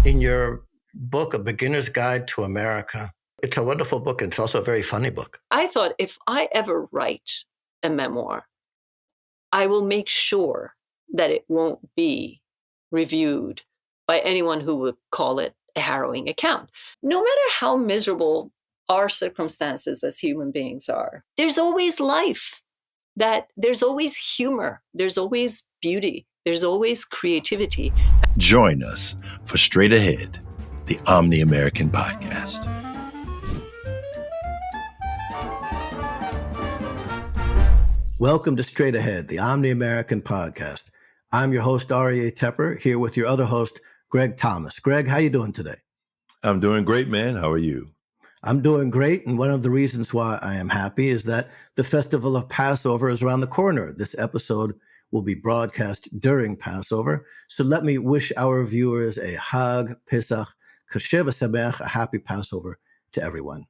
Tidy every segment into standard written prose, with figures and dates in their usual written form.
In your book, A Beginner's Guide to America, it's a wonderful book, and it's also a very funny book. I thought if I ever write a memoir, I will make sure that it won't be reviewed by anyone who would call it a harrowing account. No matter how miserable our circumstances as human beings are, there's always life, that there's always humor, there's always beauty, there's always creativity. Join us for Straight Ahead, the Omni-American Podcast. Welcome to Straight Ahead, the Omni-American Podcast. I'm your host, Roya Tepper, here with your other host, Greg Thomas. Greg, how you doing today? I'm doing great, man. How are you? I'm doing great, and one of the reasons why I am happy is that the festival of Passover is around the corner. This episode will be broadcast during Passover, so let me wish our viewers a Hag Pesach Kasher v'Sameach, a happy Passover to everyone.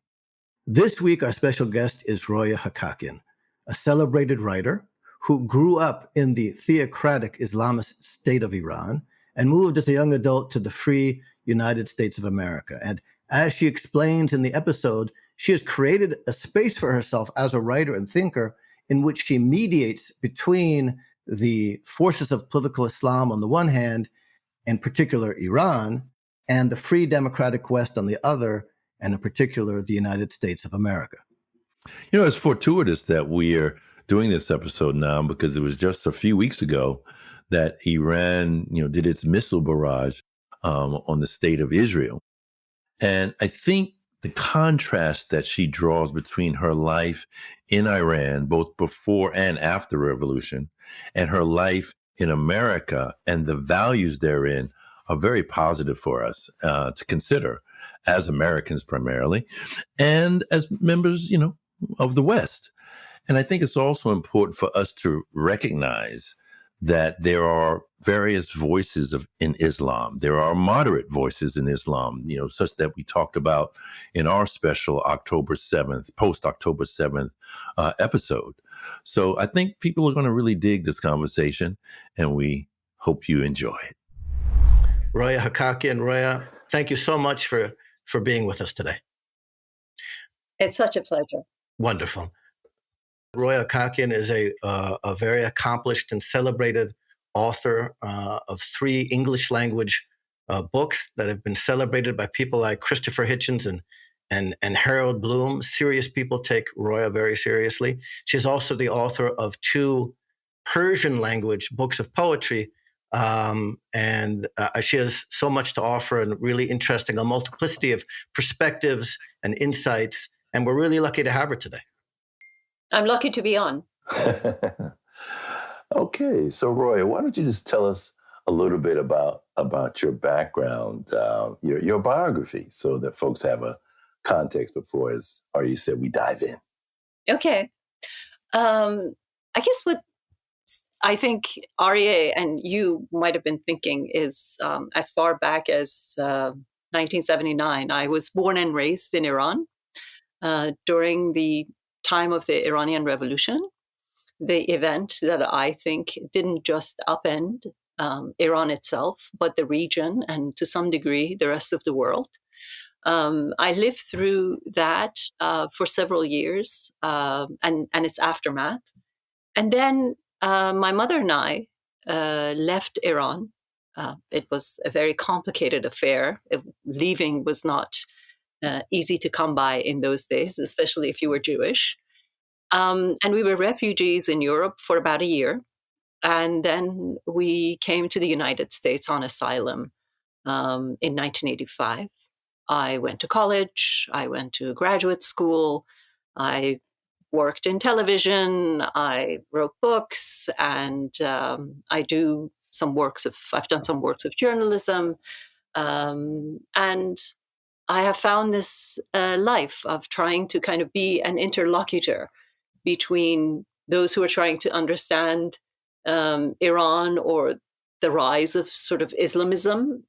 This week, our special guest is Roya Hakakian, a celebrated writer who grew up in the theocratic Islamist state of Iran and moved as a young adult to the free United States of America. And as she explains in the episode, she has created a space for herself as a writer and thinker in which she mediates between the forces of political Islam on the one hand, in particular Iran, and the free democratic West on the other, and in particular the United States of America. You know, it's fortuitous that we are doing this episode now because it was just a few weeks ago that Iran, did its missile barrage on the state of Israel. And I think the contrast that she draws between her life in Iran, both before and after the revolution, and her life in America and the values therein are very positive for us to consider as Americans primarily, and as members, of the West. And I think it's also important for us to recognize that there are various voices in Islam. There are moderate voices in Islam, such that we talked about in our special October 7th, post-October 7th episode. So I think people are going to really dig this conversation, and we hope you enjoy it. Roya Hakakian, Roya, thank you so much for being with us today. It's such a pleasure. Wonderful. Roya Hakakian is a very accomplished and celebrated author of 3 English language books that have been celebrated by people like Christopher Hitchens and Harold Bloom. Serious people take Roya very seriously. She's also the author of 2 Persian language books of poetry. And she has so much to offer and really interesting, a multiplicity of perspectives and insights. And we're really lucky to have her today. I'm lucky to be on. Okay, so Roya, why don't you just tell us a little bit about your background, your biography, so that folks have a context before, as Arya said, we dive in. Okay. I guess what I think Arya and you might have been thinking is as far back as 1979, I was born and raised in Iran during the time of the Iranian Revolution, the event that I think didn't just upend Iran itself, but the region and to some degree the rest of the world. I lived through that for several years and its aftermath. And then my mother and I left Iran. It was a very complicated affair. Leaving was not easy to come by in those days, especially if you were Jewish. And we were refugees in Europe for about a year. And then we came to the United States on asylum in 1985. I went to college. I went to graduate school. I worked in television. I wrote books, and I've done some works of journalism. And I have found this life of trying to kind of be an interlocutor between those who are trying to understand Iran or the rise of sort of Islamism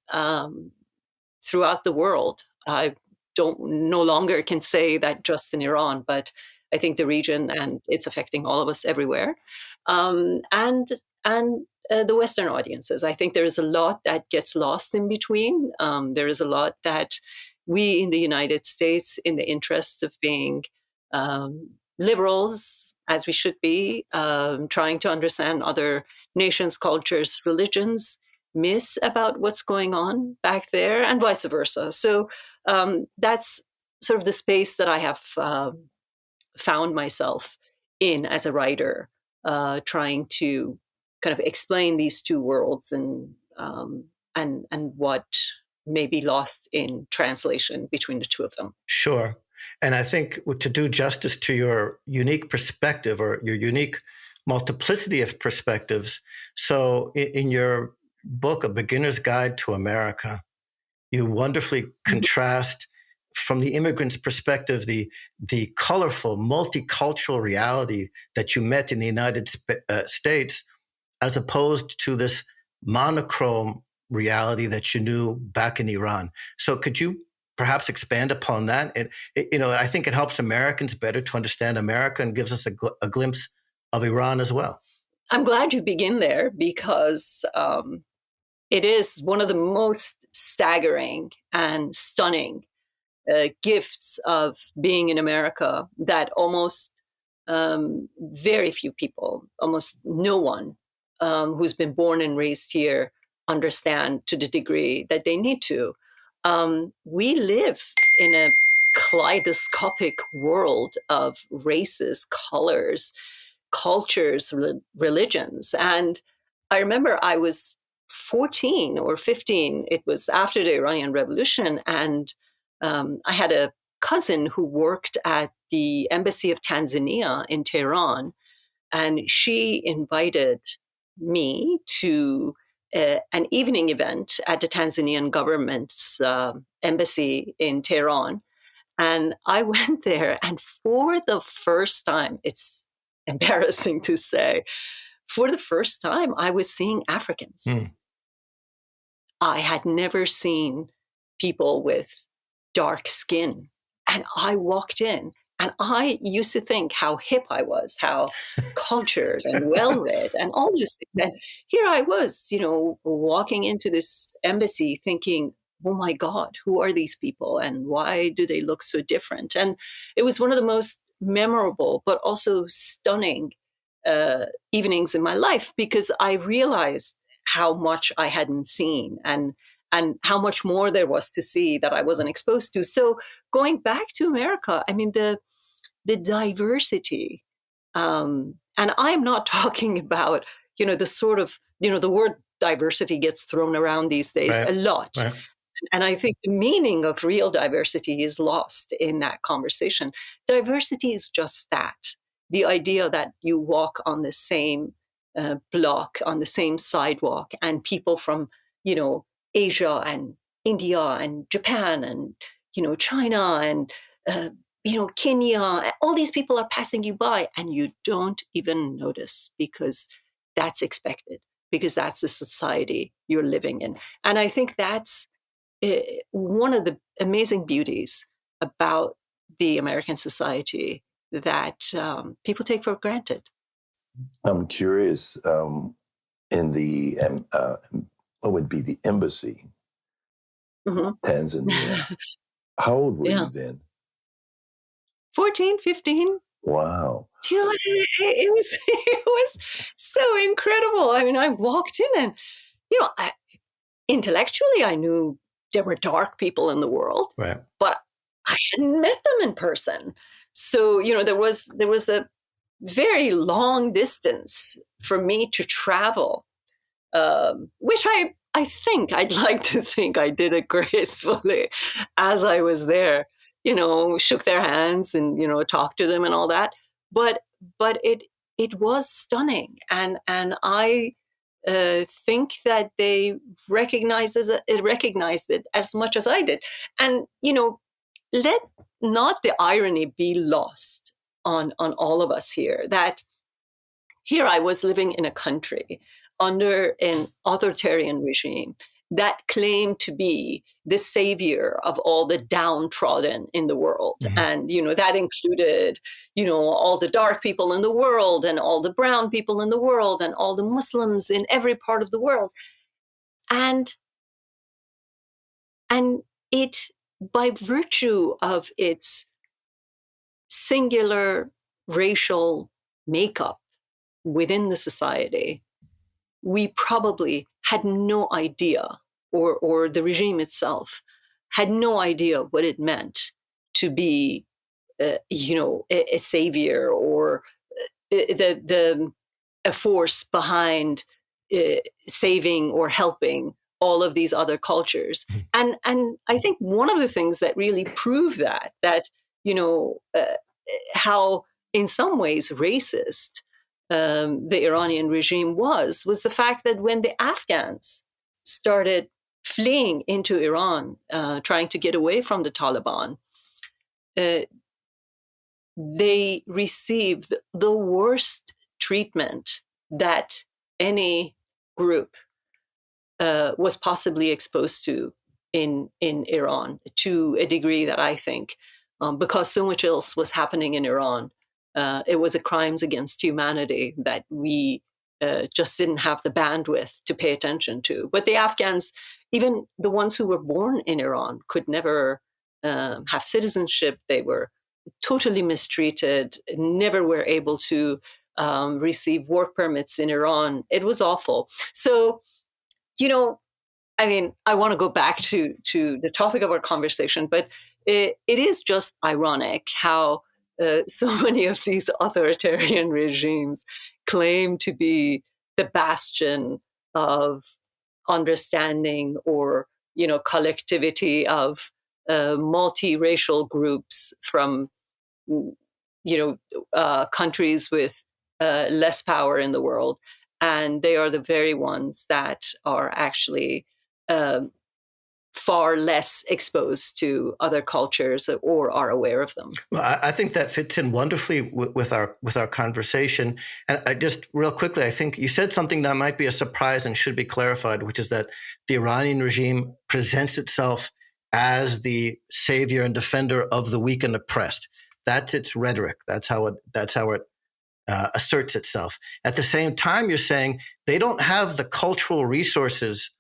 throughout the world. I no longer can say that just in Iran, but I think the region, and it's affecting all of us everywhere. And and the Western audiences. I think there is a lot that gets lost in between. There is a lot that we in the United States, in the interest of being liberals, as we should be, trying to understand other nations, cultures, religions, miss about what's going on back there, and vice versa. So that's sort of the space that I have found myself in as a writer, trying to kind of explain these two worlds and what may be lost in translation between the two of them. Sure. And I think to do justice to your unique perspective or your unique multiplicity of perspectives. So in your book, A Beginner's Guide to America, you wonderfully contrast from the immigrant's perspective, the colorful, multicultural reality that you met in the United States, as opposed to this monochrome reality that you knew back in Iran. So could you perhaps expand upon that? I think it helps Americans better to understand America and gives us a glimpse of Iran as well. I'm glad you begin there, because it is one of the most staggering and stunning gifts of being in America that almost very few people, almost no one who's been born and raised here understand to the degree that they need to. We live in a kaleidoscopic world of races, colors, cultures, religions. And I remember I was 14 or 15. It was after the Iranian Revolution. And I had a cousin who worked at the Embassy of Tanzania in Tehran. And she invited me to an evening event at the Tanzanian government's embassy in Tehran. And I went there, and for the first time, it's embarrassing to say, for the first time, I was seeing Africans. I had never seen people with dark skin. And I walked in, and I used to think how hip I was, how cultured and well-read and all those things. And here I was, walking into this embassy thinking, oh my God, who are these people and why do they look so different? And it was one of the most memorable, but also stunning evenings in my life, because I realized how much I hadn't seen and how much more there was to see that I wasn't exposed to. So going back to America, I mean, the diversity, and I'm not talking about, the sort of, the word diversity gets thrown around these days a lot. Right. And I think the meaning of real diversity is lost in that conversation. Diversity is just that. The idea that you walk on the same block, on the same sidewalk, and people from, Asia and India and Japan and, China and, Kenya, all these people are passing you by and you don't even notice, because that's expected, because that's the society you're living in. And I think that's one of the amazing beauties about the American society that people take for granted. I'm curious, in the, what would be the embassy, Tanzania, how old were you then? 14, 15. Wow. It was so incredible. I mean, I walked in and, intellectually, I knew there were dark people in the world, right, but I hadn't met them in person. So, there was a very long distance for me to travel, which I think I'd like to think I did it gracefully as I was there, shook their hands and, talked to them and all that. But it was stunning. And I think that they recognized it as much as I did. And, let not the irony be lost on all of us here, that here I was living in a country under an authoritarian regime that claimed to be the savior of all the downtrodden in the world. Mm-hmm. And, that included, all the dark people in the world and all the brown people in the world and all the Muslims in every part of the world. And it, by virtue of its singular racial makeup within the society, we probably had no idea, or the regime itself had no idea what it meant to be, a savior or a force behind saving or helping all of these other cultures. And I think one of the things that really prove that how in some ways racist the Iranian regime was the fact that when the Afghans started fleeing into Iran, trying to get away from the Taliban, they received the worst treatment that any group was possibly exposed to in Iran, to a degree that I think, because so much else was happening in Iran, it was a crimes against humanity that we just didn't have the bandwidth to pay attention to. But the Afghans, even the ones who were born in Iran, could never have citizenship. They were totally mistreated, never were able to receive work permits in Iran. It was awful. So, I want to go back to the topic of our conversation, but it is just ironic how so many of these authoritarian regimes claim to be the bastion of understanding or, collectivity of multiracial groups from, countries with less power in the world. And they are the very ones that are actually far less exposed to other cultures or are aware of them. Well, I think that fits in wonderfully with our conversation. And I just real quickly, I think you said something that might be a surprise and should be clarified, which is that the Iranian regime presents itself as the savior and defender of the weak and oppressed. That's its rhetoric. That's how it asserts itself. At the same time, you're saying they don't have the cultural resources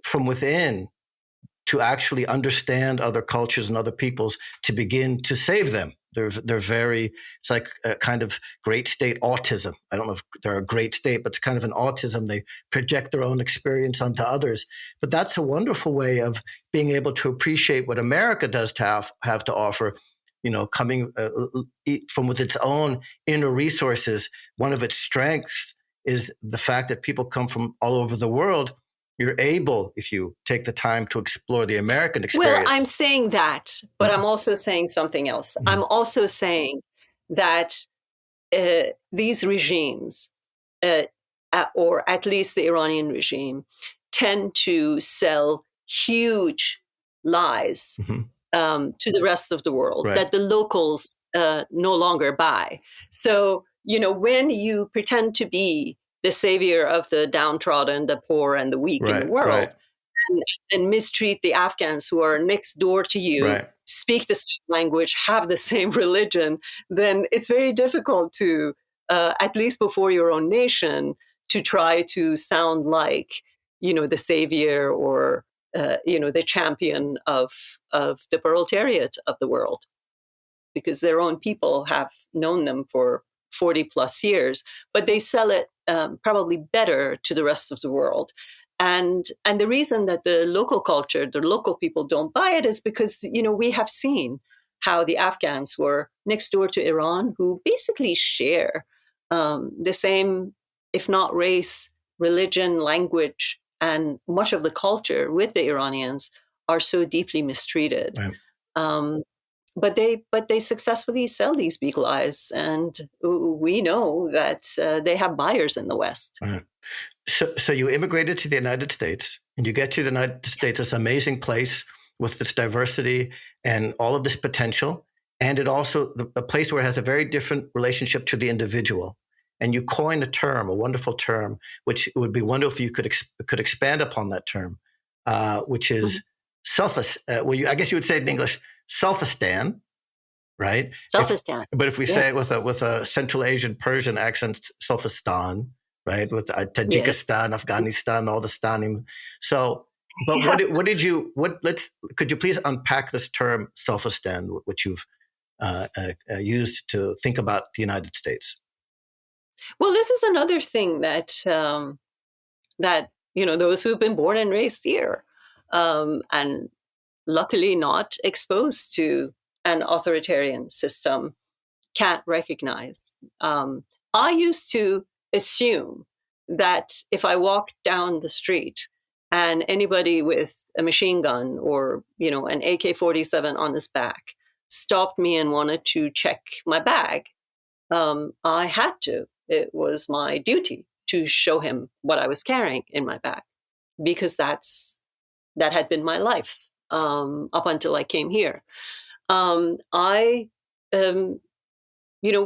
from within to actually understand other cultures and other peoples to begin to save them. They're very, it's like a kind of great state autism. I don't know if they're a great state, but it's kind of an autism. They project their own experience onto others. But that's a wonderful way of being able to appreciate what America does to have to offer, coming from with its own inner resources. One of its strengths is the fact that people come from all over the world. You're able, if you take the time to explore the American experience. Well, I'm saying that, but I'm also saying something else. I'm also saying that these regimes, or at least the Iranian regime, tend to sell huge lies to the rest of the world that the locals no longer buy. So, when you pretend to be the savior of the downtrodden, the poor, and the weak in the world, and mistreat the Afghans who are next door to you, speak the same language, have the same religion, then it's very difficult to, at least before your own nation, to try to sound like, the savior or, the champion of the proletariat of the world, because their own people have known them for 40 plus years, but they sell it probably better to the rest of the world. And the reason that the local culture, the local people don't buy it is because, we have seen how the Afghans were next door to Iran, who basically share the same, if not race, religion, language, and much of the culture with the Iranians, are so deeply mistreated. But they successfully sell these big lies, and we know that they have buyers in the West. So you immigrated to the United States, and you get to the United States, this amazing place with this diversity and all of this potential, and it also a place where it has a very different relationship to the individual. And you coin a term, a wonderful term, which it would be wonderful if you could expand upon that term, which is I guess you would say it in English, Selfesteem, right? Selfesteem. But if we say it with a Central Asian Persian accent, Selfestan, right? With Tajikistan, Afghanistan, all the stanim. So, but could you please unpack this term Selfesteem, which you've used to think about the United States? Well, this is another thing that those who've been born and raised here, and luckily not exposed to an authoritarian system, can't recognize. I used to assume that if I walked down the street and anybody with a machine gun or an AK-47 on his back stopped me and wanted to check my bag, I had to. It was my duty to show him what I was carrying in my bag, because that had been my life up until I came here.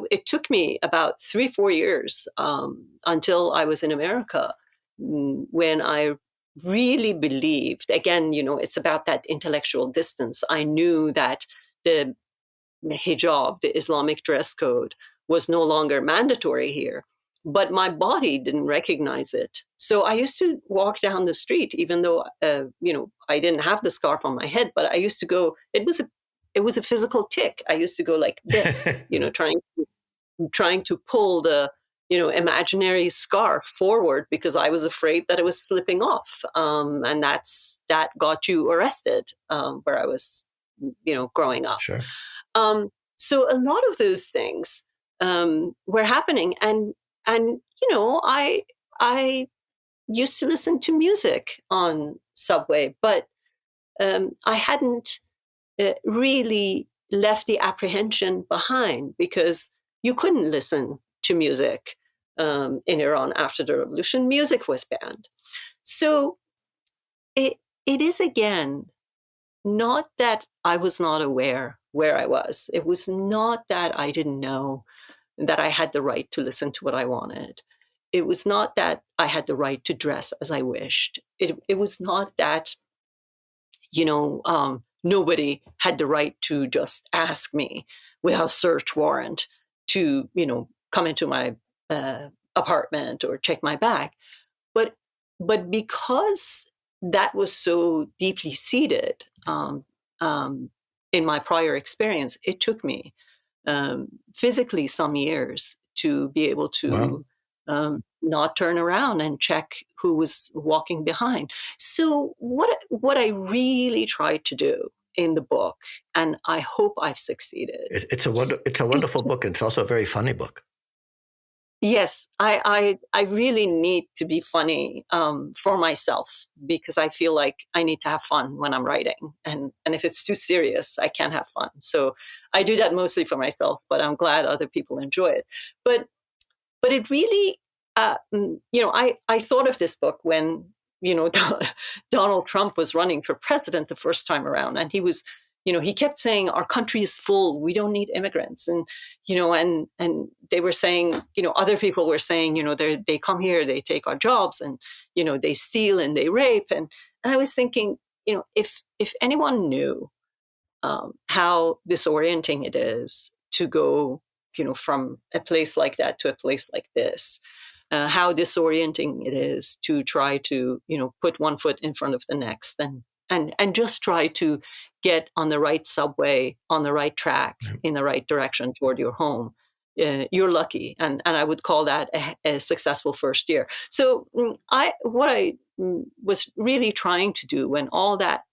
It took me about 3-4 years until I was in America when I really believed, again, it's about that intellectual distance. I knew that the hijab, the Islamic dress code, was no longer mandatory here, but my body didn't recognize it. So I used to walk down the street, even though, I didn't have the scarf on my head, but I used to go, it was a physical tick. I used to go like this, trying to pull the, imaginary scarf forward because I was afraid that it was slipping off. And that got you arrested where I was, growing up. Sure. So a lot of those things were happening. And I used to listen to music on subway, but I hadn't really left the apprehension behind, because you couldn't listen to music in Iran after the revolution. Music was banned. So it is, again, not that I was not aware where I was. It was not that I didn't know that I had the right to listen to what I wanted. It was not that I had the right to dress as I wished. It was not that, nobody had the right to just ask me without a search warrant to, come into my apartment or check my bag. But because that was so deeply seated in my prior experience, it took me physically some years to be able to not turn around and check who was walking behind. So what I really tried to do in the book, and I hope I've succeeded. It's a wonderful book, and it's also a very funny book. Yes, I really need to be funny for myself, because I feel like I need to have fun when I'm writing, and if it's too serious, I can't have fun. So I do that mostly for myself, but I'm glad other people enjoy it. But it really, I thought of this book when Donald Trump was running for president the first time around, and he was. He kept saying, our country is full. We don't need immigrants. And, and they were saying, other people were saying, they come here, they take our jobs, and, they steal and they rape. And I was thinking, if anyone knew how disorienting it is to go, from a place like that to a place like this, how disorienting it is to try to, put one foot in front of the next and just try to get on the right subway, on the right track, in the right direction toward your home. You're lucky. And I would call that a successful first year. So what I was really trying to do when all that,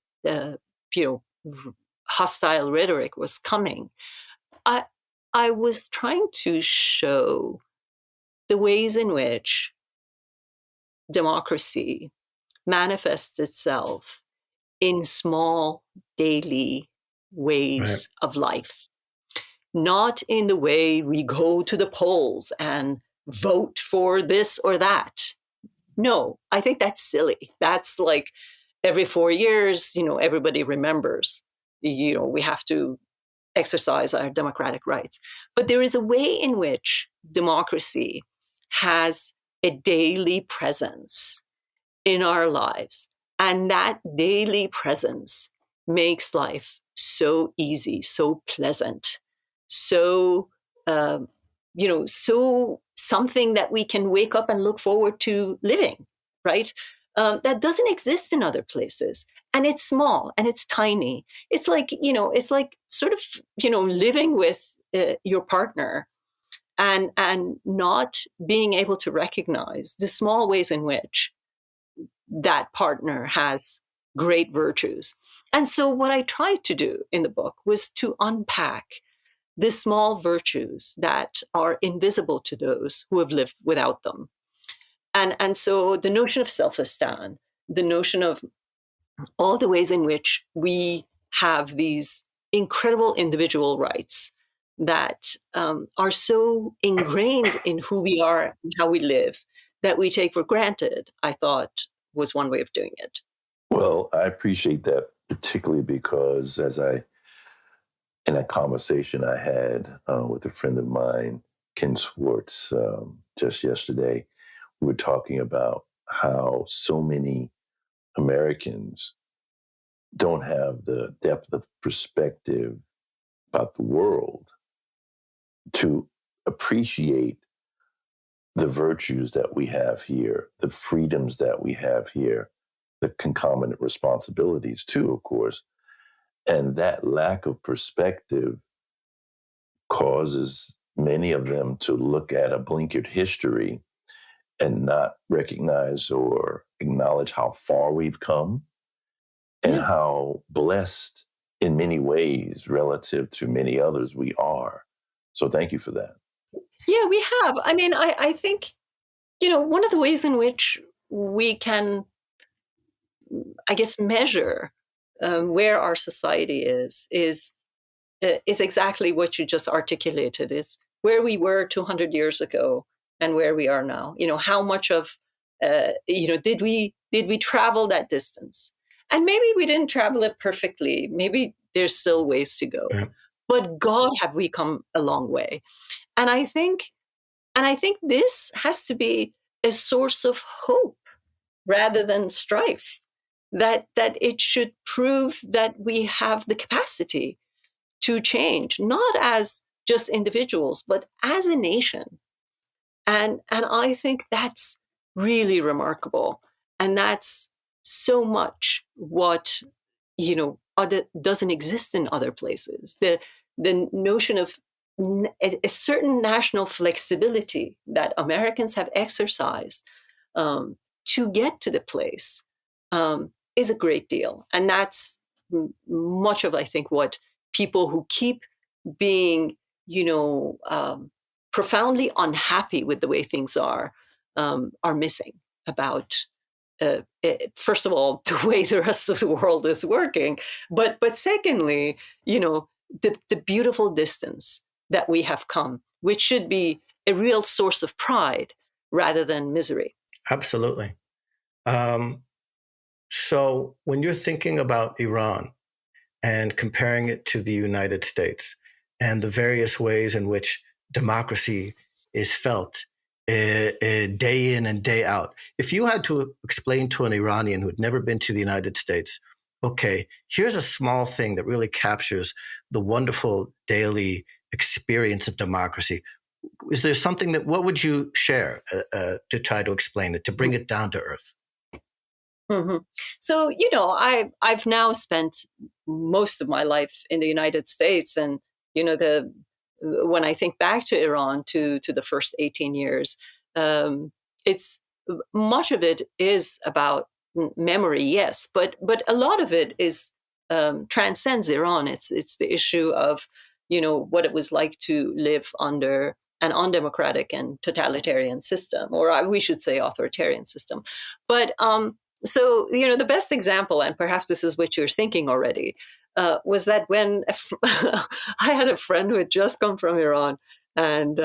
hostile rhetoric was coming, I was trying to show the ways in which democracy manifests itself in small daily ways of life, not in the way we go to the polls and vote for this or that. No, I think that's silly. That's like every 4 years, everybody remembers, we have to exercise our democratic rights. But there is a way in which democracy has a daily presence in our lives And that daily presence makes life so easy, so pleasant, so, so something that we can wake up and look forward to living, right? That doesn't exist in other places. And it's small and it's tiny. It's like, it's like sort of, living with your partner and not being able to recognize the small ways in which that partner has great virtues. And so what I tried to do in the book was to unpack the small virtues that are invisible to those who have lived without them. And so the notion of self-esteem, the notion of all the ways in which we have these incredible individual rights that are so ingrained in who we are and how we live that we take for granted, I thought was one way of doing it. Well, I appreciate that, particularly because in a conversation I had with a friend of mine, Ken Swartz, just yesterday, we were talking about how so many Americans don't have the depth of perspective about the world to appreciate the virtues that we have here, the freedoms that we have here, the concomitant responsibilities too, of course. And that lack of perspective causes many of them to look at a blinkered history and not recognize or acknowledge how far we've come and how blessed in many ways relative to many others we are. So thank you for that. Yeah, we have. I mean, I think, one of the ways in which we can, I guess, measure where our society is exactly what you just articulated, is where we were 200 years ago and where we are now. How much of, did we travel that distance? And maybe we didn't travel it perfectly. Maybe there's still ways to go. Yeah. But God, have we come a long way. And I think this has to be a source of hope rather than strife, that it should prove that we have the capacity to change, not as just individuals, but as a nation. And I think that's really remarkable. And that's so much what, doesn't exist in other places. The notion of a certain national flexibility that Americans have exercised to get to the place is a great deal. And that's much of, I think, what people who keep being, profoundly unhappy with the way things are missing about, first of all, the way the rest of the world is working. But secondly, the beautiful distance that we have come, which should be a real source of pride rather than misery. Absolutely. So when you're thinking about Iran and comparing it to the United States and the various ways in which democracy is felt day in and day out, if you had to explain to an Iranian who had never been to the United States, okay, here's a small thing that really captures the wonderful daily experience of democracy, is there something what would you share to try to explain it, to bring it down to earth? Mm-hmm. So, I've now spent most of my life in the United States, and, when I think back to Iran, to the first 18 years, it's much of it is about memory, yes, but a lot of it is transcends Iran. It's the issue of, what it was like to live under an undemocratic and totalitarian system, or we should say authoritarian system. But so, the best example, and perhaps this is what you're thinking already, was that when I had a friend who had just come from Iran, and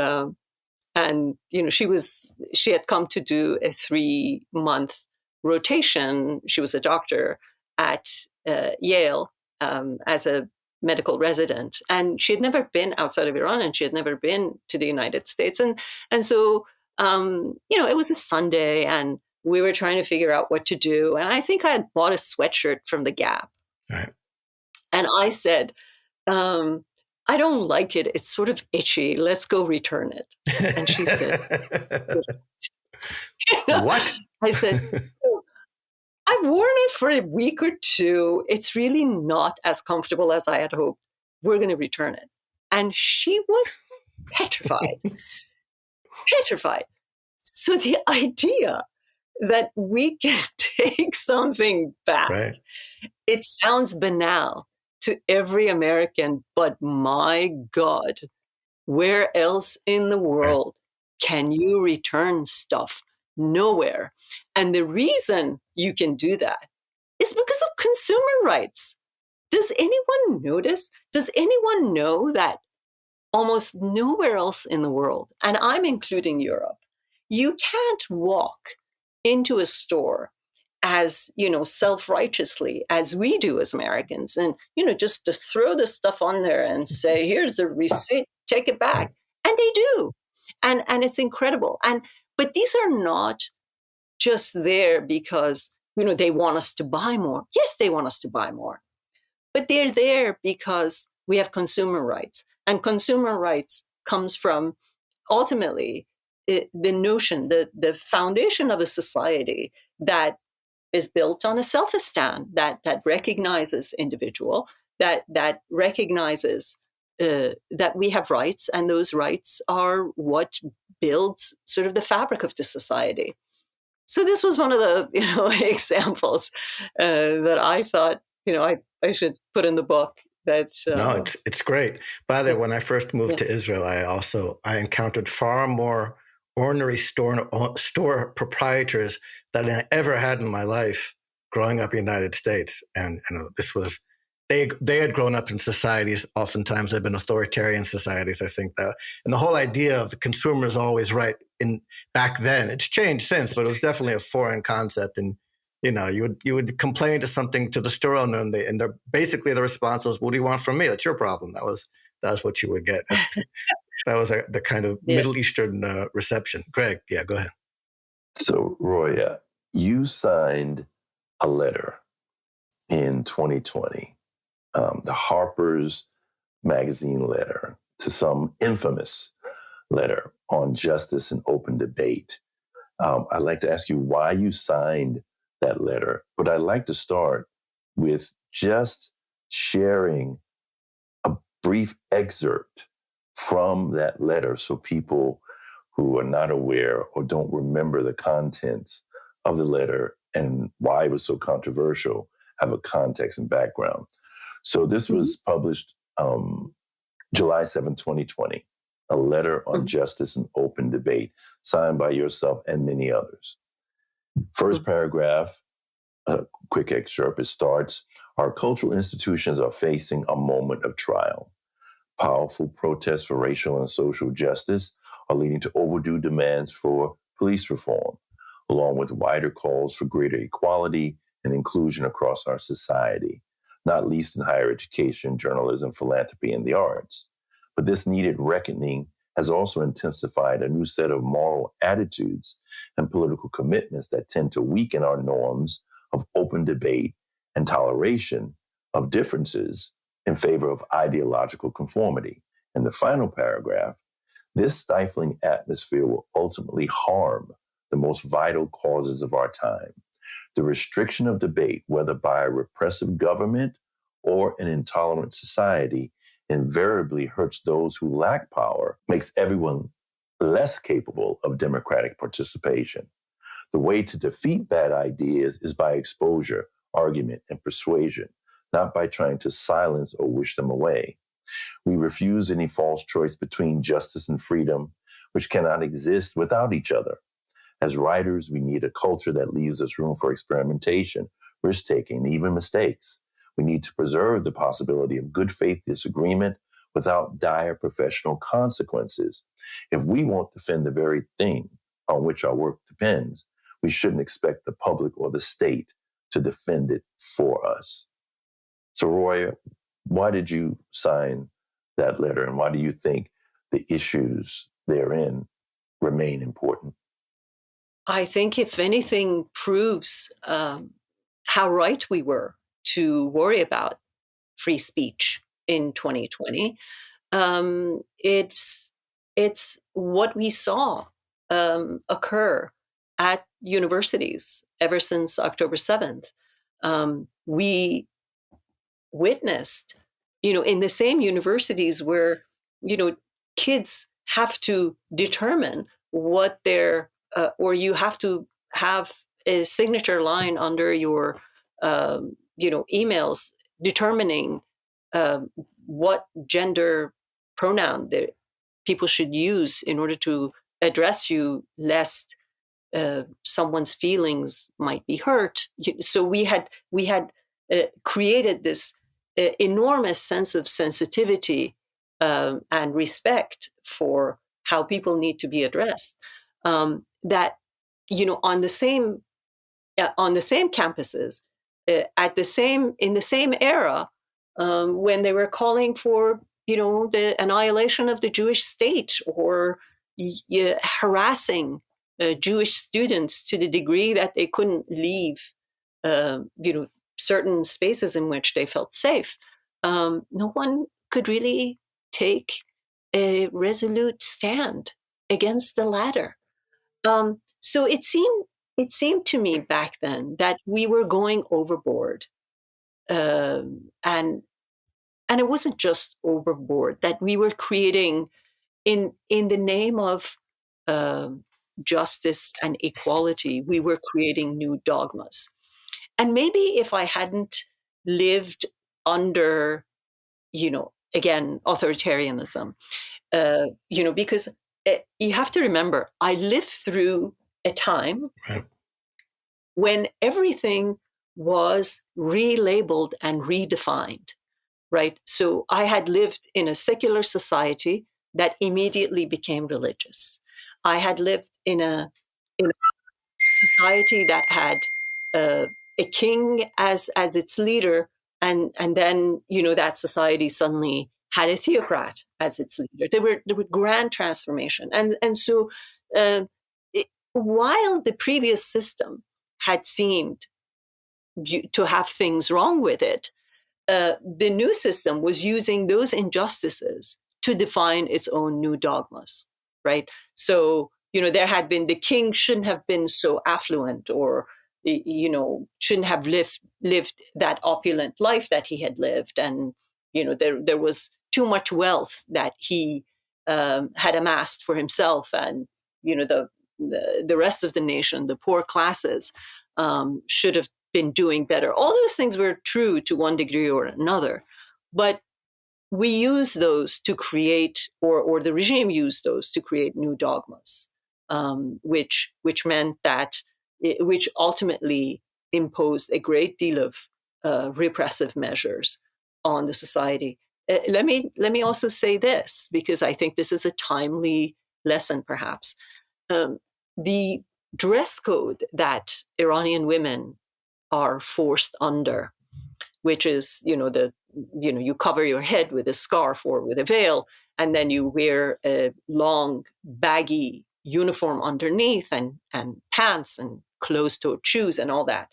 she had come to do a 3-month rotation. She was a doctor at Yale as a medical resident, and she had never been outside of Iran, and she had never been to the United States, and so it was a Sunday, and we were trying to figure out what to do. And I think I had bought a sweatshirt from the Gap. Right. And I said, I don't like it. It's sort of itchy. Let's go return it. And she said, What? I said, I've worn it for a week or two. It's really not as comfortable as I had hoped. We're going to return it. And she was petrified. Petrified. So the idea that we can take something back, right. It sounds banal to every American, but my God, where else in the world can you return stuff? Nowhere. And the reason you can do that is because of consumer rights. Does anyone notice? Does anyone know that almost nowhere else in the world, and I'm including Europe, you can't walk into a store as, self-righteously as we do as Americans, and, just to throw the stuff on there and say, here's a receipt, take it back. And they do. And it's incredible. But these are not just there because, they want us to buy more. Yes, they want us to buy more. But they're there because we have consumer rights. And consumer rights comes from, ultimately, the notion, the foundation of a society that is built on a self-esteem that recognizes individual, that recognizes that we have rights, and those rights are what builds sort of the fabric of the society. So this was one of the examples that I thought I should put in the book. No, it's great. By the way, when I first moved to Israel, I encountered far more ornery store proprietors than I ever had in my life growing up in the United States. And this was they had grown up in societies. Oftentimes, they've been authoritarian societies. I think that, and the whole idea of the consumer is always right. In back then, it's changed since, but it was definitely a foreign concept. And you would complain to something to the store owner, and they're basically the response was, "What do you want from me? That's your problem." That was what you would get. That was the kind of Middle Eastern reception. Greg, go ahead. So, Roya, you signed a letter in 2020, the Harpers magazine letter, to some infamous letter on justice and open debate. I'd like to ask you why you signed that letter, but I'd like to start with just sharing a brief excerpt from that letter so people who are not aware or don't remember the contents of the letter and why it was so controversial have a context and background. So this was published July 7, 2020, a letter on justice and open debate signed by yourself and many others. First paragraph, a quick excerpt, it starts, "Our cultural institutions are facing a moment of trial. Powerful protests for racial and social justice are leading to overdue demands for police reform, along with wider calls for greater equality and inclusion across our society, not least in higher education, journalism, philanthropy, and the arts. But this needed reckoning has also intensified a new set of moral attitudes and political commitments that tend to weaken our norms of open debate and toleration of differences in favor of ideological conformity." In the final paragraph, "This stifling atmosphere will ultimately harm the most vital causes of our time. The restriction of debate, whether by a repressive government or an intolerant society, invariably hurts those who lack power, makes everyone less capable of democratic participation. The way to defeat bad ideas is by exposure, argument, and persuasion, not by trying to silence or wish them away. We refuse any false choice between justice and freedom, which cannot exist without each other. As writers, we need a culture that leaves us room for experimentation, risk-taking, and even mistakes. We need to preserve the possibility of good faith disagreement without dire professional consequences. If we won't defend the very thing on which our work depends, we shouldn't expect the public or the state to defend it for us." So, Roya, why did you sign that letter, and why do you think the issues therein remain important? I think, if anything, proves how right we were to worry about free speech in 2020. It's what we saw occur at universities ever since October 7th. We witnessed, in the same universities where, kids have to determine what their, or you have to have a signature line under your, emails determining what gender pronoun that people should use in order to address you, lest someone's feelings might be hurt. So we had created this enormous sense of sensitivity and respect for how people need to be addressed. That on the same campuses, in the same era, when they were calling for the annihilation of the Jewish state, or harassing Jewish students to the degree that they couldn't leave, certain spaces in which they felt safe. No one could really take a resolute stand against the latter. So it seemed to me back then that we were going overboard, and it wasn't just overboard, that we were creating, in the name of justice and equality, we were creating new dogmas. And maybe if I hadn't lived under, again, authoritarianism, because you have to remember, I lived through a time when everything was relabeled and redefined, right? So I had lived in a secular society that immediately became religious. I had lived in a society that had a king as its leader, and then that society suddenly had a theocrat as its leader. There were grand transformation, and so while the previous system had seemed to have things wrong with it, the new system was using those injustices to define its own new dogmas, right? So, there had been, the king shouldn't have been so affluent, or, shouldn't have lived that opulent life that he had lived. And, there was too much wealth that he had amassed for himself. And, the rest of the nation, the poor classes, should have been doing better. All those things were true to one degree or another, but we use those to create, or the regime used those to create new dogmas, which meant that, which ultimately imposed a great deal of repressive measures on the society. Let me also say this, because I think this is a timely lesson, perhaps. The dress code that Iranian women are forced under, which is, you cover your head with a scarf or with a veil, and then you wear a long, baggy uniform underneath, and pants and closed-toed shoes and all that.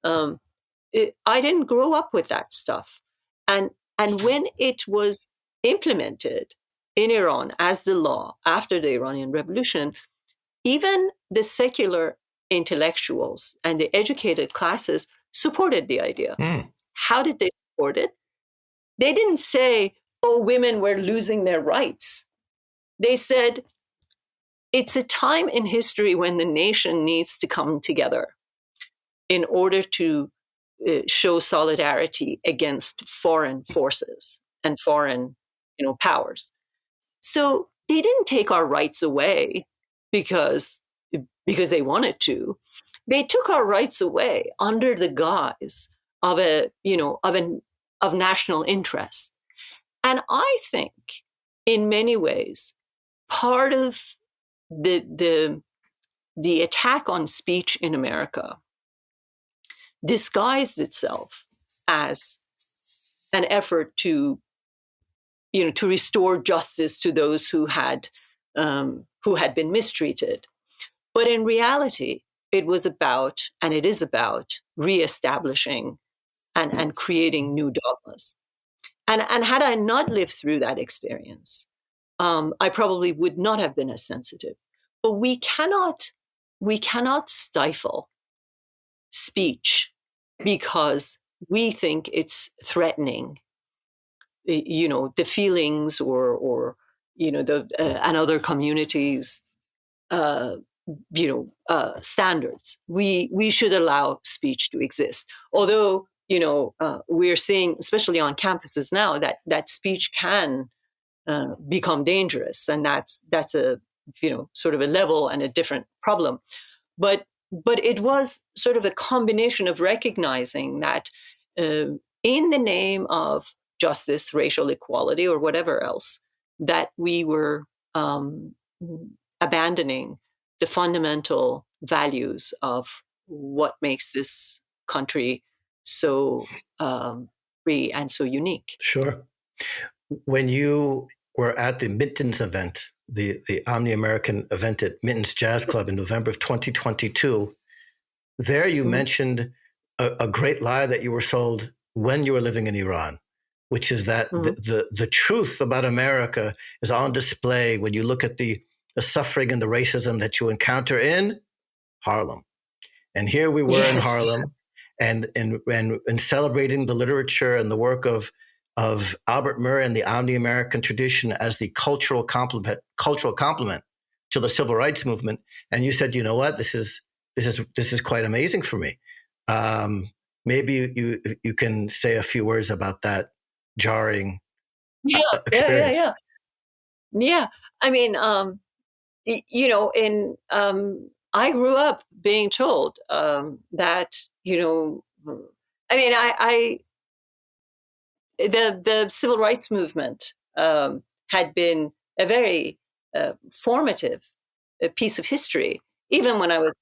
I didn't grow up with that stuff. And when it was implemented in Iran as the law after the Iranian Revolution, even the secular intellectuals and the educated classes supported the idea. How did they support it? They didn't say, oh, women were losing their rights. They said, it's a time in history when the nation needs to come together in order to show solidarity against foreign forces and foreign, powers. So they didn't take our rights away because they wanted to. They took our rights away under the guise of of national interest. And I think, in many ways, part of the attack on speech in America disguised itself as an effort to restore justice to those who had been mistreated. But in reality, it was about, and it is about, reestablishing and creating new dogmas. And had I not lived through that experience, I probably would not have been as sensitive. But we cannot stifle speech because we think it's threatening, the feelings or the and other communities, standards. We should allow speech to exist. Although we're seeing, especially on campuses now, that speech can become dangerous, and that's a sort of a level and a different problem. But it was sort of a combination of recognizing that in the name of justice, racial equality, or whatever else, that we were abandoning the fundamental values of what makes this country so free and so unique. Sure. When you were at the Mittens event, the Omni-American event at Mittens Jazz Club in November of 2022, there you mentioned a great lie that you were sold when you were living in Iran, which is that the truth about America is on display when you look at the suffering and the racism that you encounter in Harlem. And here we were in Harlem and celebrating the literature and the work of Albert Murray and the Omni-American tradition as the cultural complement to the civil rights movement. And you said, you know what, this is quite amazing for me. Maybe you can say a few words about that jarring experience. Yeah. I mean, I grew up being told that, the civil rights movement had been a very formative piece of history, even when I was,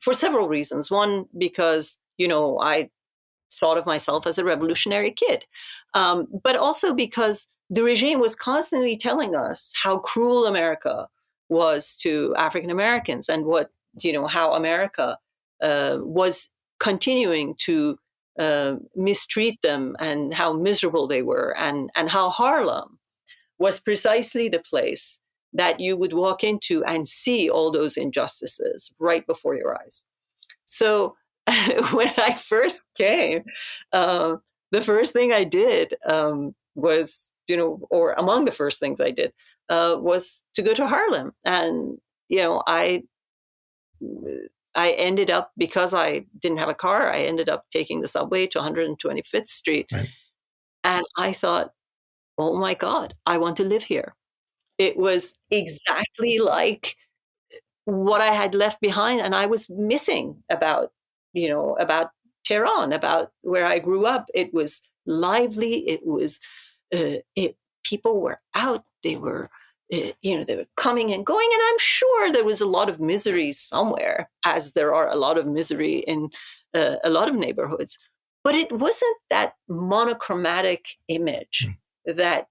for several reasons. One, because, I thought of myself as a revolutionary kid, but also because the regime was constantly telling us how cruel America was to African Americans, and how America was continuing to mistreat them, and how miserable they were, and how Harlem was precisely the place that you would walk into and see all those injustices right before your eyes. So when I first came, the first thing I did was, or among the first things I did, was to go to Harlem. And, I ended up, because I didn't have a car, I ended up taking the subway to 125th Street. Right. And I thought, oh my God, I want to live here. It was exactly like what I had left behind and I was missing about Tehran, about where I grew up. It was lively. It was, people were out. They were, they were coming and going. And I'm sure there was a lot of misery somewhere, as there are a lot of misery in a lot of neighborhoods. But it wasn't that monochromatic image that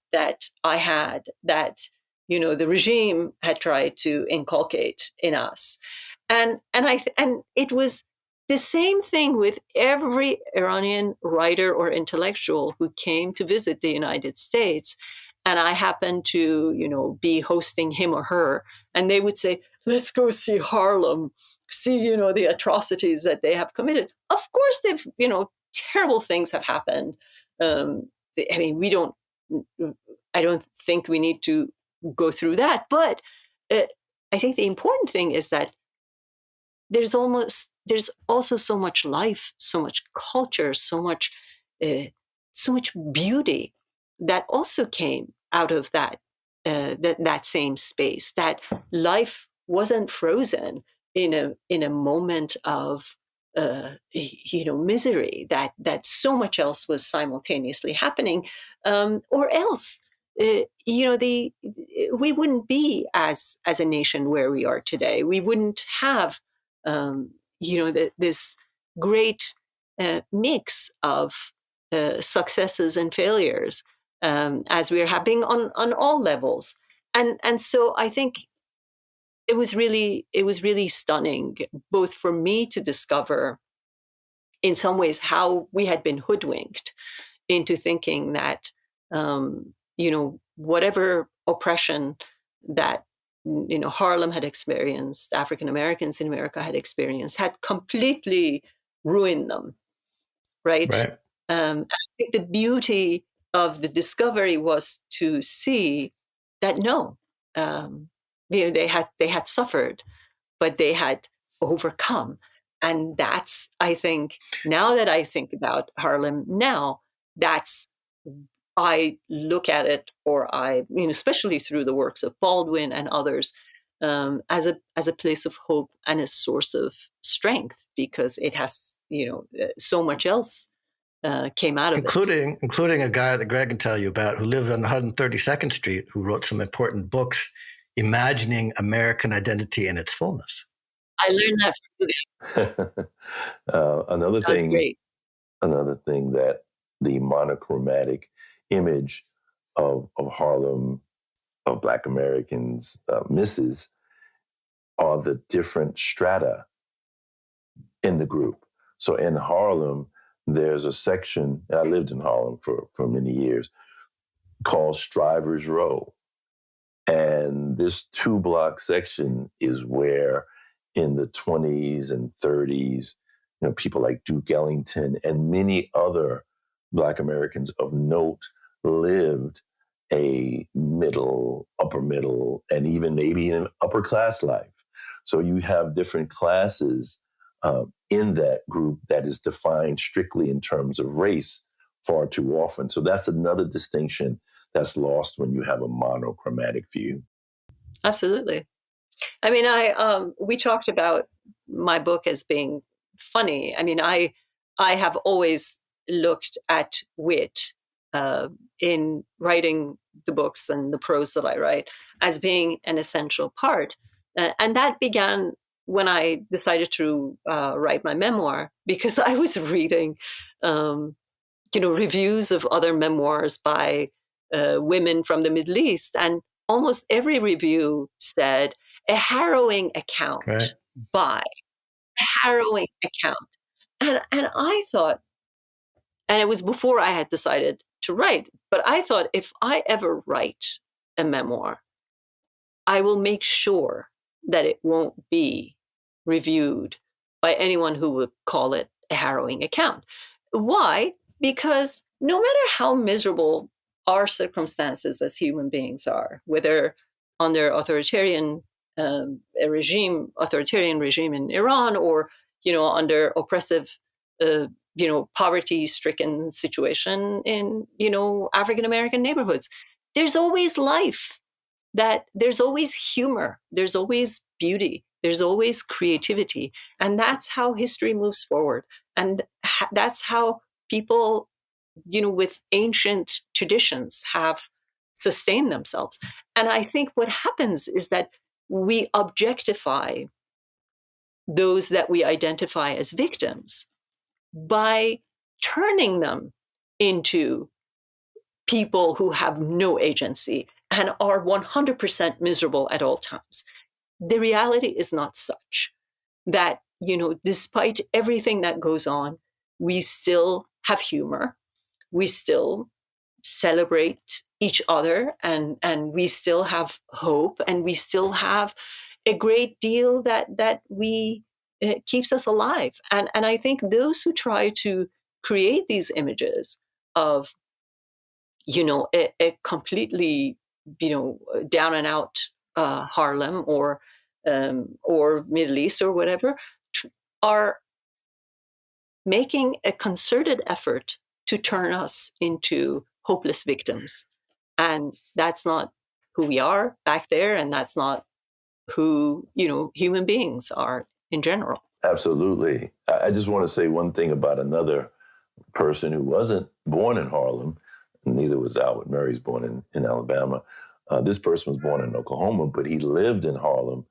I had, that the regime had tried to inculcate in us, and it was the same thing with every Iranian writer or intellectual who came to visit the United States. And I happened to, be hosting him or her, and they would say, "Let's go see Harlem, see, the atrocities that they have committed." Of course, they've, terrible things have happened. I don't think we need to go through that. But I think the important thing is that there's also so much life, so much culture, so much beauty that also came out of that same space. That life wasn't frozen in a moment of misery. That so much else was simultaneously happening, or else. We wouldn't be as a nation where we are today. We wouldn't have, this great mix of successes and failures as we're having on all levels. And so I think it was really stunning, both for me to discover in some ways how we had been hoodwinked into thinking that, whatever oppression that, Harlem had experienced, African Americans in America had experienced, had completely ruined them, right? Right. I think the beauty of the discovery was to see that no, they had suffered, but they had overcome. And that's, I think, now that I think about Harlem now, I look at it, or especially through the works of Baldwin and others, as a place of hope and a source of strength, because it has, so much else came out of it. Including a guy that Greg can tell you about who lived on 132nd Street, who wrote some important books, imagining American identity in its fullness. I learned that from you. Another thing that the monochromatic image of Harlem, of Black Americans misses are the different strata in the group. So in Harlem, there's a section, and I lived in Harlem for many years, called Strivers Row. And this 2-block section is where in the 20s and 30s, people like Duke Ellington and many other Black Americans of note lived a middle, upper middle, and even maybe an upper class life. So you have different classes in that group that is defined strictly in terms of race far too often. So that's another distinction that's lost when you have a monochromatic view. Absolutely. I mean, we talked about my book as being funny. I mean, I have always looked at wit in writing the books and the prose that I write as being an essential part. And that began when I decided to write my memoir, because I was reading, reviews of other memoirs by women from the Middle East. And almost every review said, a harrowing account by, a harrowing account. And I thought, and it was before I had decided to write, but I thought, if I ever write a memoir, I will make sure that it won't be reviewed by anyone who would call it a harrowing account. Why? Because no matter how miserable our circumstances as human beings are, whether under authoritarian regime in Iran, or under oppressive, poverty-stricken situation in African American neighborhoods, there's always life. That there's always humor, there's always beauty, there's always creativity, and that's how history moves forward, and that's how people, with ancient traditions, have sustained themselves. And I think what happens is that we objectify those that we identify as victims by turning them into people who have no agency and are 100% miserable at all times. The reality is not such that, despite everything that goes on, we still have humor, we still celebrate each other, and we still have hope, and we still have a great deal that we keeps us alive. And I think those who try to create these images of, a completely, down and out Harlem or Middle East or whatever, are making a concerted effort to turn us into hopeless victims. And that's not who we are back there, and that's not who, human beings are in general. Absolutely. I just want to say one thing about another person who wasn't born in Harlem. Neither was Albert Murray's born in Alabama. This person was born in Oklahoma, but he lived in Harlem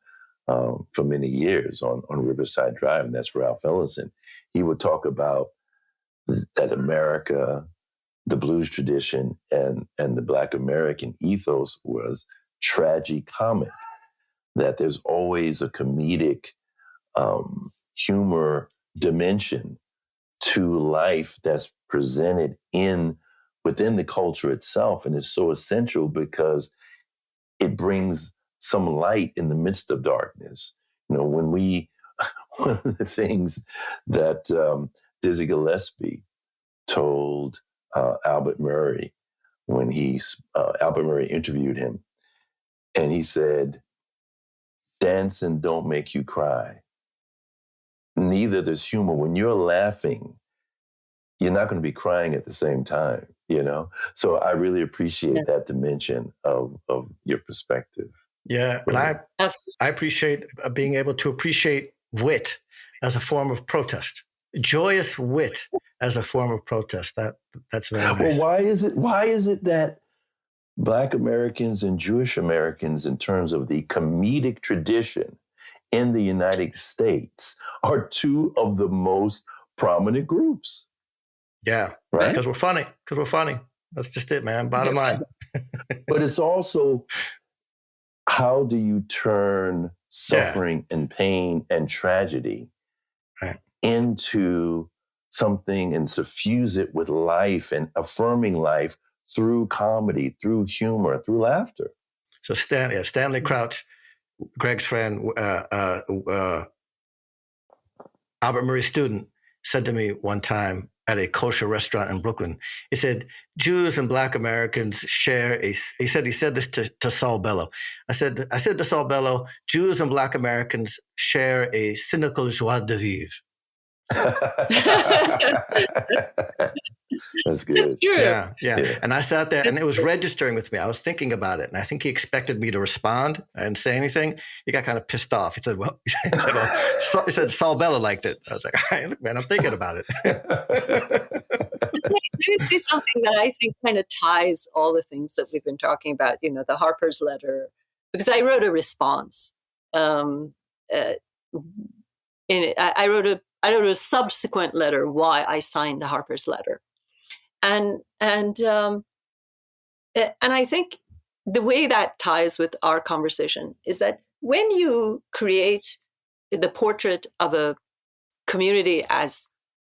for many years on Riverside Drive, and that's Ralph Ellison. He would talk about that America, the blues tradition, and the Black American ethos was tragicomic. that there's always a comedic humor dimension to life that's presented within the culture itself, and is so essential because it brings some light in the midst of darkness. When one of the things that Dizzy Gillespie told Albert Murray when Albert Murray interviewed him, and he said, "Dancing don't make you cry. Neither does humor. When you're laughing, you're not going to be crying at the same time, So I really appreciate that dimension of your perspective. Yeah, and I appreciate being able to appreciate wit as a form of protest, joyous wit as a form of protest. That's very nice. Well, why is it that Black Americans and Jewish Americans, in terms of the comedic tradition in the United States, are two of the most prominent groups? Yeah, right. Because we're funny. That's just it, man. Bottom line. But it's also, how do you turn suffering and pain and tragedy into something and suffuse it with life and affirming life through comedy, through humor, through laughter? So Stanley Crouch, Greg's friend, Albert Murray's student, said to me one time at a kosher restaurant in Brooklyn, he said, Jews and Black Americans share he said this to Saul Bellow. I said to Saul Bellow, Jews and Black Americans share a cynical joie de vivre. That's good. That's true. Yeah. And I sat there and it was registering with me. I was thinking about it. And I think he expected me to respond and say anything. He got kind of pissed off. He said, he said Saul Bellow liked it. I was like, all right, look, man, I'm thinking about it. Let me say something that I think kind of ties all the things that we've been talking about, the Harpers Letter, because I wrote a response. I wrote a subsequent letter why I signed the Harpers Letter, and I think the way that ties with our conversation is that when you create the portrait of a community as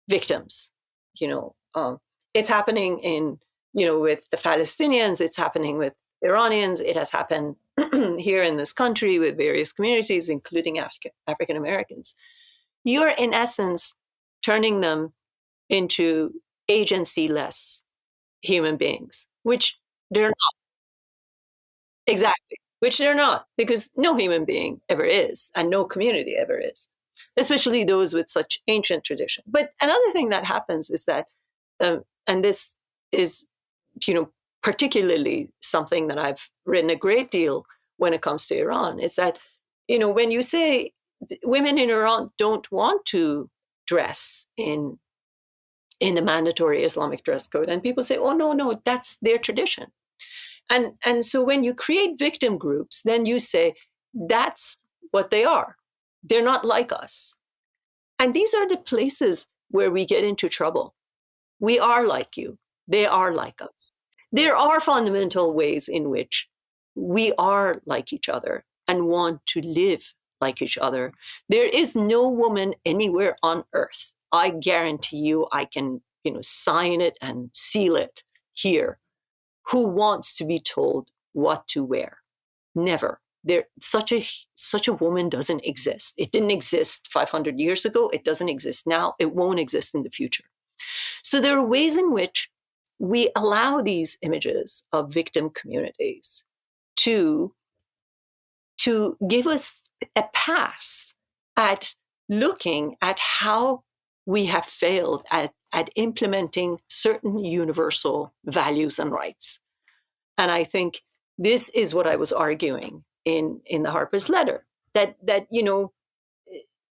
victims, it's happening with the Palestinians, it's happening with Iranians, it has happened here in this country with various communities, including African Americans. You're in essence turning them into agency-less human beings, which they're not. Exactly, which they're not, because no human being ever is, and no community ever is, especially those with such ancient tradition. But another thing that happens is that, and this is, particularly something that I've written a great deal when it comes to Iran, is that, when you say women in Iran don't want to dress in the mandatory Islamic dress code, and people say, oh, no, that's their tradition. And so when you create victim groups, then you say, that's what they are. They're not like us. And these are the places where we get into trouble. We are like you. They are like us. There are fundamental ways in which we are like each other and want to live like each other. There is no woman anywhere on earth, I guarantee you, I can, sign it and seal it here, who wants to be told what to wear. Never. Such a woman doesn't exist. It didn't exist 500 years ago. It doesn't exist now. It won't exist in the future. So there are ways in which we allow these images of victim communities to give us a pass at looking at how we have failed at implementing certain universal values and rights. And I think this is what I was arguing in the Harpers Letter, that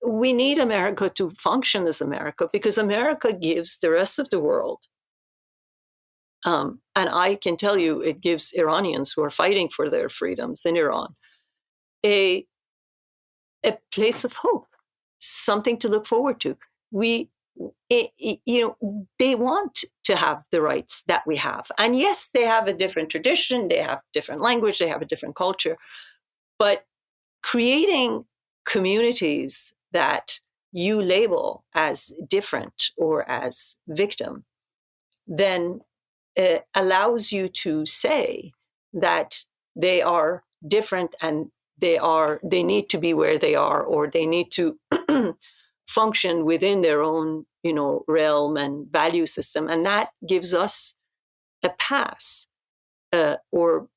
we need America to function as America, because America gives the rest of the world, and I can tell you it gives Iranians who are fighting for their freedoms in Iran a place of hope, something to look forward to. They want to have the rights that we have. And yes, they have a different tradition, they have different language, they have a different culture. But creating communities that you label as different or as victim then allows you to say that they are different and they need to be where they are, or they need to function within their own, realm and value system. And that gives us a pass, or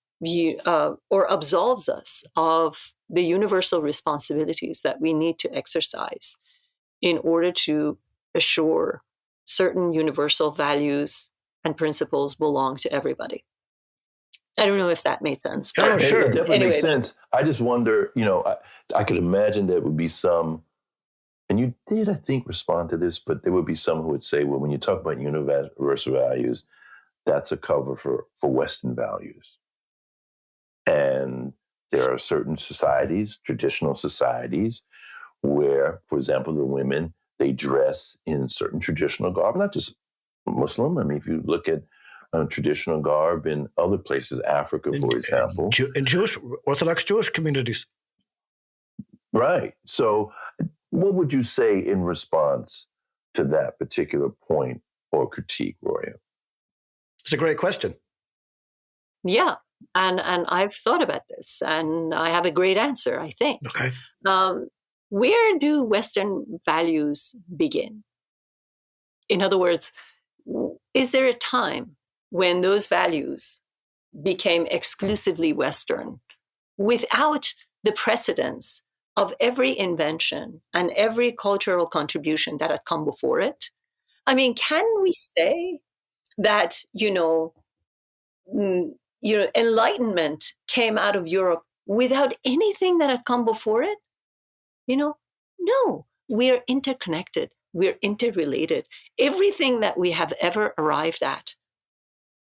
absolves us of the universal responsibilities that we need to exercise in order to assure certain universal values and principles belong to everybody. I don't know if that made sense. Oh, sure. It definitely makes sense. I just wonder, I could imagine there would be some, and you did, I think, respond to this, but there would be some who would say, well, when you talk about universal values, that's a cover for Western values. And there are certain societies, traditional societies, where, for example, the women, they dress in certain traditional garb, not just Muslim. I mean, if you look at traditional garb in other places, Africa, for example. In Jewish, Orthodox Jewish communities. Right. So what would you say in response to that particular point or critique, Roya? It's a great question. Yeah. And I've thought about this, and I have a great answer, I think. Okay. Where do Western values begin? In other words, is there a time when those values became exclusively Western without the precedence of every invention and every cultural contribution that had come before it? I mean, can we say that, Enlightenment came out of Europe without anything that had come before it? No, we are interconnected. We're interrelated. Everything that we have ever arrived at,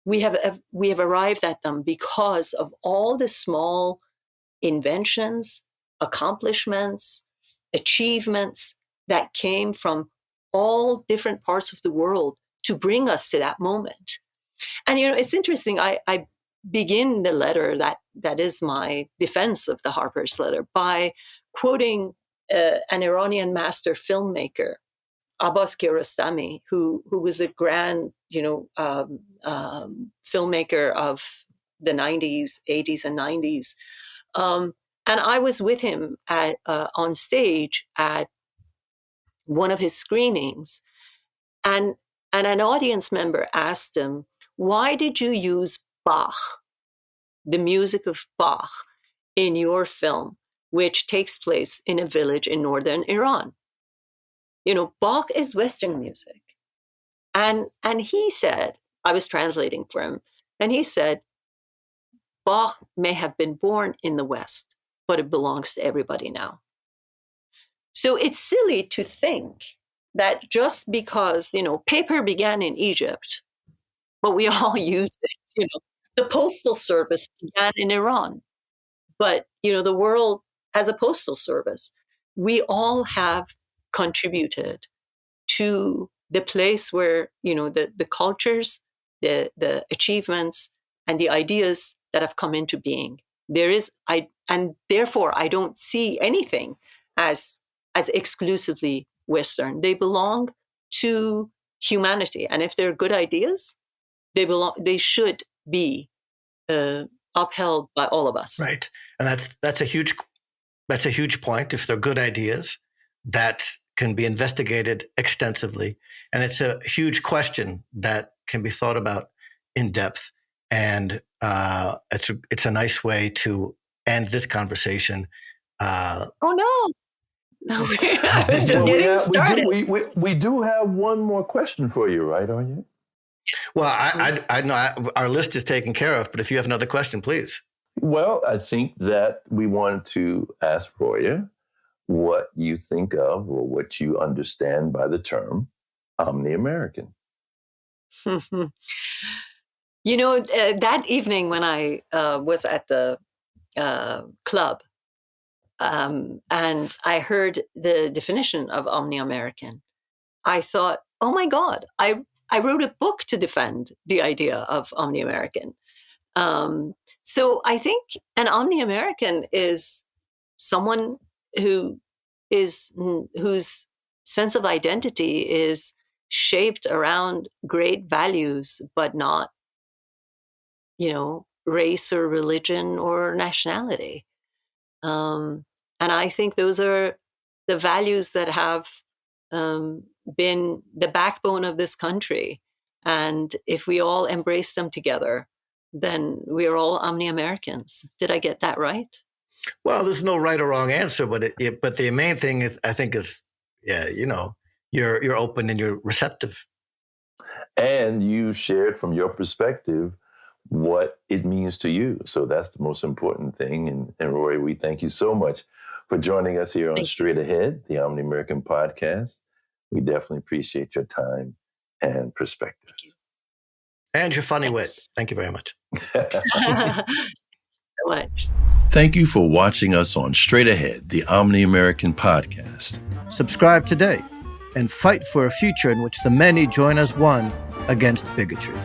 we have arrived at them because of all the small inventions, accomplishments, achievements that came from all different parts of the world to bring us to that moment. And, it's interesting. I begin the letter that is my defense of the Harpers Letter by quoting an Iranian master filmmaker, Abbas Kiarostami, who was a grand, filmmaker of the 90s, 80s, and 90s. And I was with him on stage at one of his screenings, and an audience member asked him, "Why did you use Bach, the music of Bach, in your film, which takes place in a village in northern Iran? Bach is Western music." And he said, I was translating for him, and he said, "Bach may have been born in the West, but it belongs to everybody now." So it's silly to think that just because, paper began in Egypt, but we all use it, the postal service began in Iran, but, the world has a postal service. We all have contributed to the place where, the cultures, the achievements, and the ideas that have come into being. And therefore I don't see anything as exclusively Western. They belong to humanity. And if they're good ideas, they should be upheld by all of us. Right. And that's a huge point. If they're good ideas, that can be investigated extensively. And it's a huge question that can be thought about in depth. And it's a nice way to end this conversation. Oh, no. I was just getting started. We do have one more question for you, right, Anya? Well, I know our list is taken care of, but if you have another question, please. Well, I think that we wanted to ask Roya what you think of or what you understand by the term Omni-American. That evening when I was at the club, and I heard the definition of Omni-American, I thought, oh my God, I wrote a book to defend the idea of Omni-American. So I think an Omni-American is someone whose sense of identity is shaped around great values, but not, race or religion or nationality. And I think those are the values that have been the backbone of this country. And if we all embrace them together, then we are all Omni-Americans. Did I get that right? Well, there's no right or wrong answer, but but the main thing is, I think, is you're open and you're receptive, and you shared from your perspective what it means to you. So that's the most important thing. And Roy, we thank you so much for joining us here on Straight Ahead, the Omni-American Podcast. We definitely appreciate your time and perspective. And your funny wit. Thank you very much. So much. Thank you for watching us on Straight Ahead, the Omni-American Podcast. Subscribe today and fight for a future in which the many join as one against bigotry.